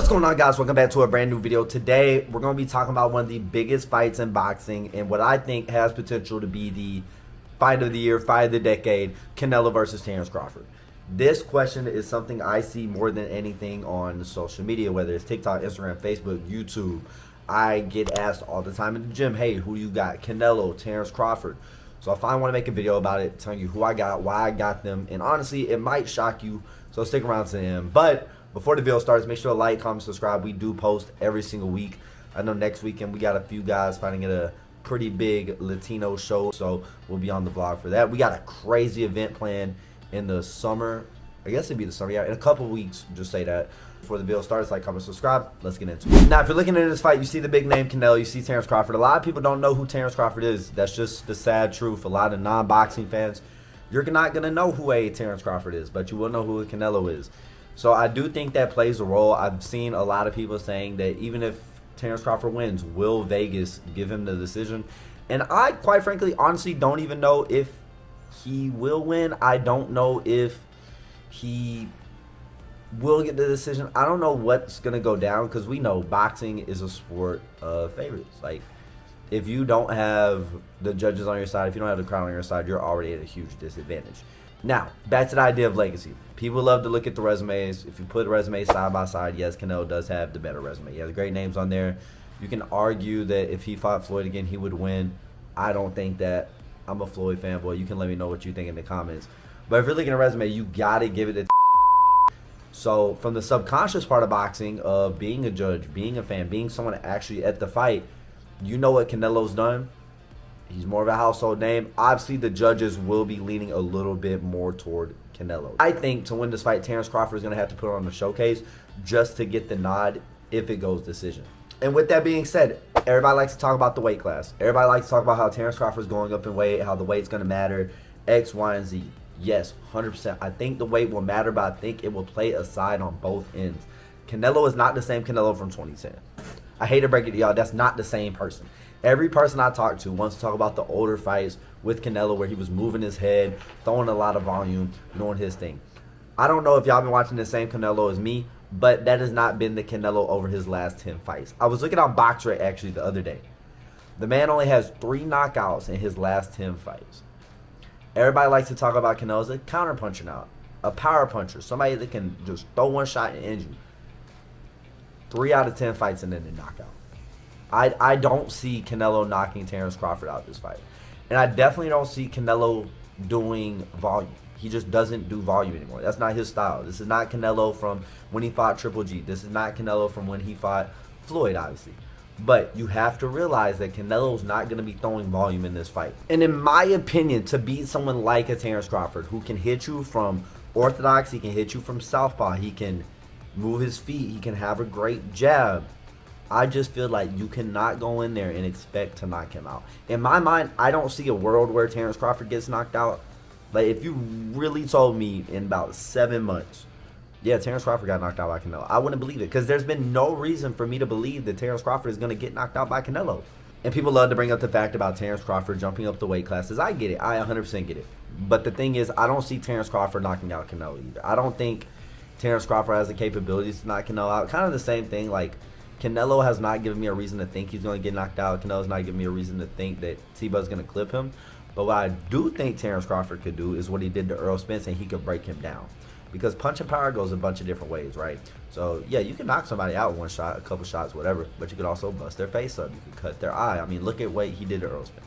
What's going on, guys? Welcome back to a brand new video. Today we're going to be talking about one of the biggest fights in boxing and what I think has potential to be the fight of the year, fight of the decade, Canelo versus Terence Crawford. This question is something I see more than anything on social media, whether it's TikTok, Instagram, Facebook, YouTube. I get asked all the time in the gym, hey, who do you got? Canelo, Terence Crawford. So if I want to make a video about it, telling you who I got, why I got them, and honestly, it might shock you, so stick around to the end. But before the video starts, make sure to like, comment, subscribe. We do post every single week. I know next weekend we got a few guys fighting at a pretty big Latino show, so we'll be on the vlog for that. We got a crazy event planned in the summer. I guess it'd be the summer, yeah, in a couple weeks, just say that. Before the video starts, like, comment, subscribe. Let's get into it. Now, if you're looking at this fight, you see the big name Canelo, you see Terence Crawford. A lot of people don't know who Terence Crawford is. That's just the sad truth. A lot of non-boxing fans, you're not going to know who a Terence Crawford is, but you will know who a Canelo is. So I do think that plays a role. I've seen a lot of people saying that even if Terence Crawford wins, will Vegas give him the decision? And I, quite frankly, honestly don't even know if he will win. I don't know if he will get the decision. I don't know what's going to go down because we know boxing is a sport of favorites. Like, if you don't have the judges on your side, if you don't have the crowd on your side, you're already at a huge disadvantage. Now, back to the idea of legacy. People love to look at the resumes. If you put resumes side by side, yes, Canelo does have the better resume. He has great names on there. You can argue that if he fought Floyd again, he would win. I don't think that. I'm a Floyd fanboy. You can let me know what you think in the comments. But if you're looking at a resume, you got to give it a So from the subconscious part of boxing, of being a judge, being a fan, being someone actually at the fight, you know what Canelo's done. He's more of a household name. Obviously, the judges will be leaning a little bit more toward Canelo. I think to win this fight, Terence Crawford is going to have to put on the showcase just to get the nod if it goes decision. And with that being said, everybody likes to talk about the weight class. Everybody likes to talk about how Terence Crawford is going up in weight, how the weight's going to matter, X, Y, and Z. Yes, 100%. I think the weight will matter, but I think it will play a side on both ends. Canelo is not the same Canelo from 2010. I hate to break it to y'all, that's not the same person. Every person I talk to wants to talk about the older fights with Canelo where he was moving his head, throwing a lot of volume, doing his thing. I don't know if y'all been watching the same Canelo as me, but that has not been the Canelo over his last 10 fights. I was looking on BoxRec actually the other day. The man only has 3 knockouts in his last 10 fights. Everybody likes to talk about Canelo as a counterpuncher now, a power puncher, somebody that can just throw one shot and end you. 3 out of 10 fights and then a knockout. I don't see Canelo knocking Terence Crawford out of this fight. And I definitely don't see Canelo doing volume. He just doesn't do volume anymore. That's not his style. This is not Canelo from when he fought Triple G. This is not Canelo from when he fought Floyd, obviously. But you have to realize that Canelo's not going to be throwing volume in this fight. And in my opinion, to beat someone like a Terence Crawford who can hit you from orthodox, he can hit you from southpaw, he can move his feet, he can have a great jab, I just feel like you cannot go in there and expect to knock him out. In my mind, I don't see a world where Terence Crawford gets knocked out. Like, if you really told me in about 7 months, yeah, Terence Crawford got knocked out by Canelo, I wouldn't believe it because there's been no reason for me to believe that Terence Crawford is going to get knocked out by Canelo. And people love to bring up the fact about Terence Crawford jumping up the weight classes. I get it. I 100% get it. But the thing is, I don't see Terence Crawford knocking out Canelo either. I don't think Terence Crawford has the capabilities to knock Canelo out. Kind of the same thing, like, Canelo has not given me a reason to think he's going to get knocked out. Canelo's not giving me a reason to think that T-Buz's going to clip him. But what I do think Terence Crawford could do is what he did to Earl Spence, and he could break him down. Because punch and power goes a bunch of different ways, right? So, yeah, you can knock somebody out with one shot, a couple shots, whatever. But you could also bust their face up. You could cut their eye. I mean, look at what he did to Earl Spence.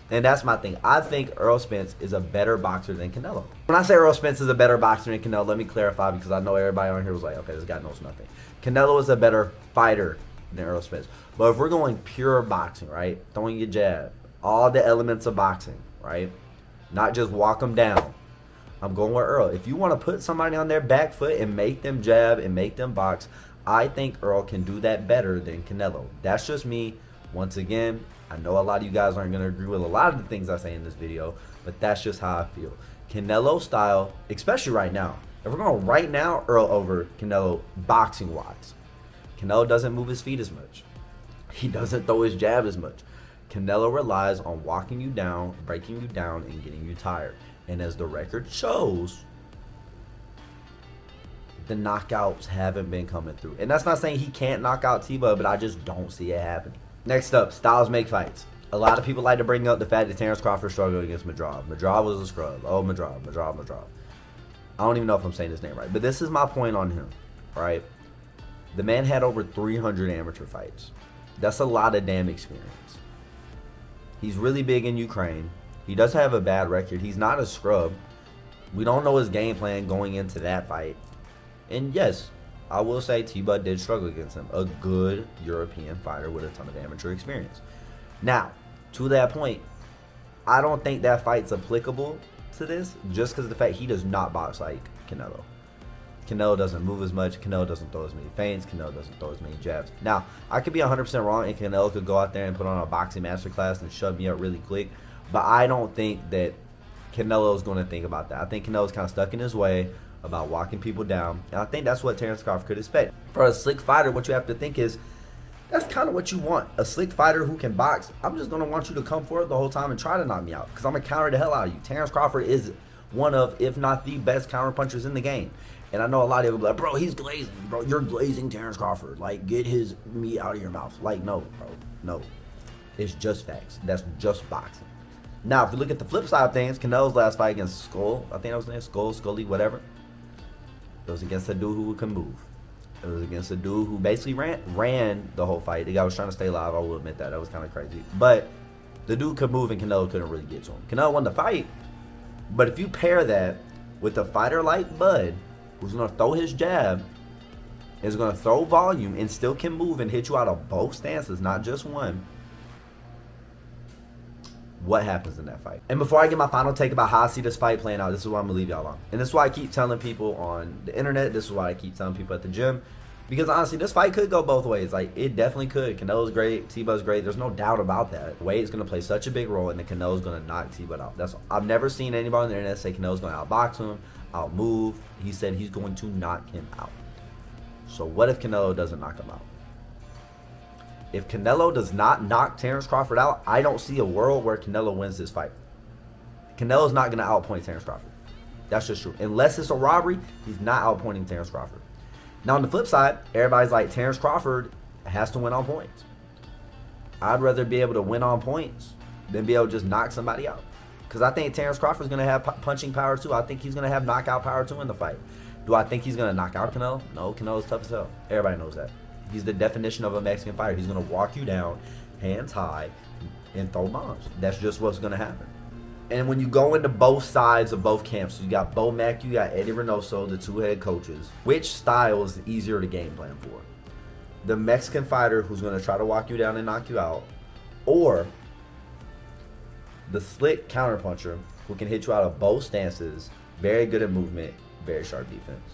And that's my thing. I think Earl Spence is a better boxer than Canelo. When I say Earl Spence is a better boxer than Canelo, let me clarify because I know everybody on here was like, okay, this guy knows nothing. Canelo is a better fighter than Earl Spence. But if we're going pure boxing, right? Throwing your jab, all the elements of boxing, right? Not just walk them down. I'm going with Earl. If you want to put somebody on their back foot and make them jab and make them box, I think Earl can do that better than Canelo. That's just me. Once again, I know a lot of you guys aren't going to agree with a lot of the things I say in this video, but that's just how I feel. Canelo style, especially right now. If we're going right now, Earl over Canelo boxing-wise. Canelo doesn't move his feet as much. He doesn't throw his jab as much. Canelo relies on walking you down, breaking you down, and getting you tired. And as the record shows, the knockouts haven't been coming through. And that's not saying he can't knock out T-Bud, but I just don't see it happening. Next up, styles make fights. A lot of people like to bring up the fact that Terence Crawford struggled against Madrab. Madrab was a scrub. Oh, Madrab. I don't even know if I'm saying his name right, but this is my point on him, right? The man had over 300 amateur fights. That's a lot of damn experience. He's really big in Ukraine. He doesn't have a bad record. He's not a scrub. We don't know his game plan going into that fight. And yes, I will say T-Bud did struggle against him. A good European fighter with a ton of amateur experience. Now, to that point, I don't think that fight's applicable to this just because of the fact he does not box like Canelo. Canelo doesn't move as much. Canelo doesn't throw as many feints. Canelo doesn't throw as many jabs. Now, I could be 100% wrong, and Canelo could go out there and put on a boxing masterclass and shove me up really quick. But I don't think that Canelo's going to think about that. I think Canelo's kind of stuck in his way about walking people down. And I think that's what Terence Crawford could expect. For a slick fighter, what you have to think is, that's kind of what you want. A slick fighter who can box. I'm just going to want you to come forward the whole time and try to knock me out because I'm going to counter the hell out of you. Terence Crawford is one of, if not the best counter punchers in the game. And I know a lot of people be like, bro, he's glazing. Bro, you're glazing Terence Crawford. Like, get his meat out of your mouth. Like, no, bro. No. It's just facts. That's just boxing. Now, if you look at the flip side of things, Canelo's last fight against Skull, I think that was his name, Scully, whatever. It was against a dude who can move. It was against a dude who basically ran the whole fight. The guy was trying to stay alive. I will admit that. That was kind of crazy. But the dude could move and Canelo couldn't really get to him. Canelo won the fight. But if you pair that with a fighter like Bud, who's going to throw his jab, is going to throw volume and still can move and hit you out of both stances, not just one, what happens in that fight? And before I get my final take about how I see this fight playing out, this is what I'm going to leave y'all on. And this is why I keep telling people on the internet. This is why I keep telling people at the gym. Because honestly, this fight could go both ways. Like, it definitely could. Canelo's great. T-Bud's great. There's no doubt about that. Wade's going to play such a big role, and then Canelo's going to knock T-Bud out. I've never seen anybody on the internet say Canelo's going to outbox him, outmove. He said he's going to knock him out. So what if Canelo doesn't knock him out? If Canelo does not knock Terence Crawford out, I don't see a world where Canelo wins this fight. Canelo's not going to outpoint Terence Crawford. That's just true. Unless it's a robbery, he's not outpointing Terence Crawford. Now, on the flip side, everybody's like, Terence Crawford has to win on points. I'd rather be able to win on points than be able to just knock somebody out. Because I think Terence Crawford's going to have punching power too. I think he's going to have knockout power too in the fight. Do I think he's going to knock out Canelo? No, Canelo's tough as hell. Everybody knows that. He's the definition of a Mexican fighter. He's going to walk you down, hands high, and throw bombs. That's just what's going to happen. And when you go into both sides of both camps, you got Bo Mack, you got Eddie Reynoso, the two head coaches. Which style is easier to game plan for? The Mexican fighter who's going to try to walk you down and knock you out, or the slick counterpuncher who can hit you out of both stances, very good at movement, very sharp defense?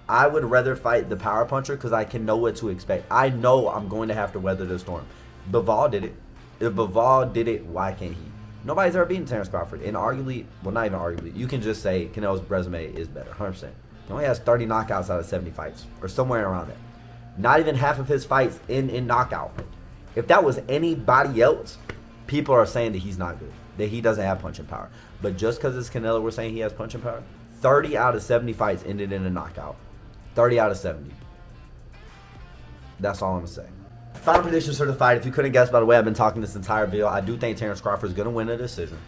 I would rather fight the power puncher because I can know what to expect. I know I'm going to have to weather the storm. Bivol did it. If Bivol did it, why can't he? Nobody's ever beaten Terence Crawford. And arguably, well, not even arguably, you can just say Canelo's resume is better, 100%. He only has 30 knockouts out of 70 fights, or somewhere around that. Not even half of his fights in knockout. If that was anybody else, people are saying that he's not good, that he doesn't have punching power. But just because it's Canelo, we're saying he has punching power. 30 out of 70 fights ended in a knockout. 30 out of 70. That's all I'm going to say. Final predictions for the fight. If you couldn't guess by the way I've been talking this entire video, I do think Terence Crawford is going to win a decision.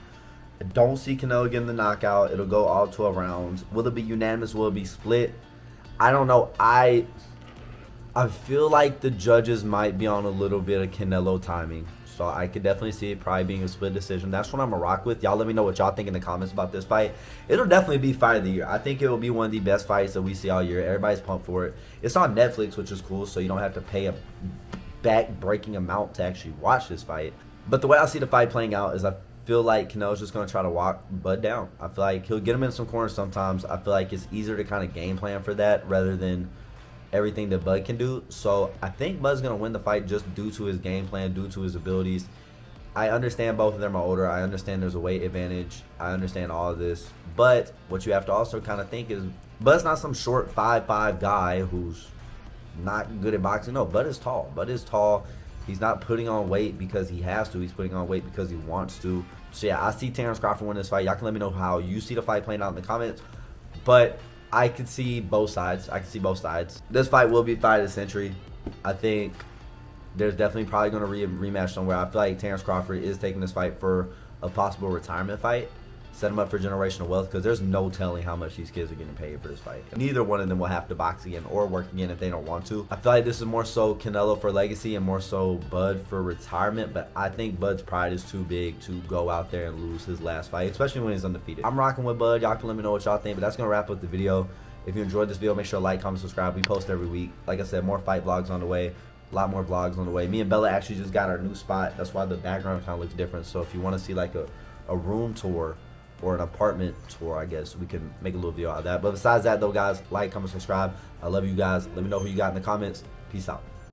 I don't see Canelo getting the knockout. It'll go all 12 rounds. Will it be unanimous? Will it be split? I don't know. I feel like the judges might be on a little bit of Canelo timing. So I could definitely see it probably being a split decision. That's what I'm going to rock with. Y'all let me know what y'all think in the comments about this fight. It'll definitely be fight of the year. I think it will be one of the best fights that we see all year. Everybody's pumped for it. It's on Netflix, which is cool, so you don't have to pay a back-breaking amount to actually watch this fight. But the way I see the fight playing out is I feel like Canelo's just going to try to walk Bud down. I feel like he'll get him in some corners sometimes. I feel like it's easier to kind of game plan for that rather than everything that Bud can do. So I think Bud's going to win the fight just due to his game plan, due to his abilities. I understand both of them are older. I understand there's a weight advantage. I understand all of this. But what you have to also kind of think is Bud's not some short 5'5" guy who's not good at boxing. No, Bud is tall. Bud is tall. He's not putting on weight because he has to. He's putting on weight because he wants to. So yeah, I see Terence Crawford win this fight. Y'all can let me know how you see the fight playing out in the comments. But I can see both sides. This fight will be fight of the century. I think there's definitely probably going to rematch somewhere. I feel like Terence Crawford is taking this fight for a possible retirement fight. Set him up for generational wealth, because there's no telling how much these kids are getting paid for this fight. Neither one of them will have to box again or work again if they don't want to. I feel like this is more so Canelo for legacy and more so Bud for retirement, but I think Bud's pride is too big to go out there and lose his last fight, especially when he's undefeated. I'm rocking with Bud. Y'all can let me know what y'all think, but that's going to wrap up the video. If you enjoyed this video, make sure to like, comment, subscribe. We post every week. Like I said, more fight vlogs on the way. A lot more vlogs on the way. Me and Bella actually just got our new spot. That's why the background kind of looks different. So if you want to see like a room tour or an apartment tour, I guess we can make a little video out of that. But besides that though, guys, like, comment, subscribe. I love you guys. Let me know who you got in the comments. Peace out.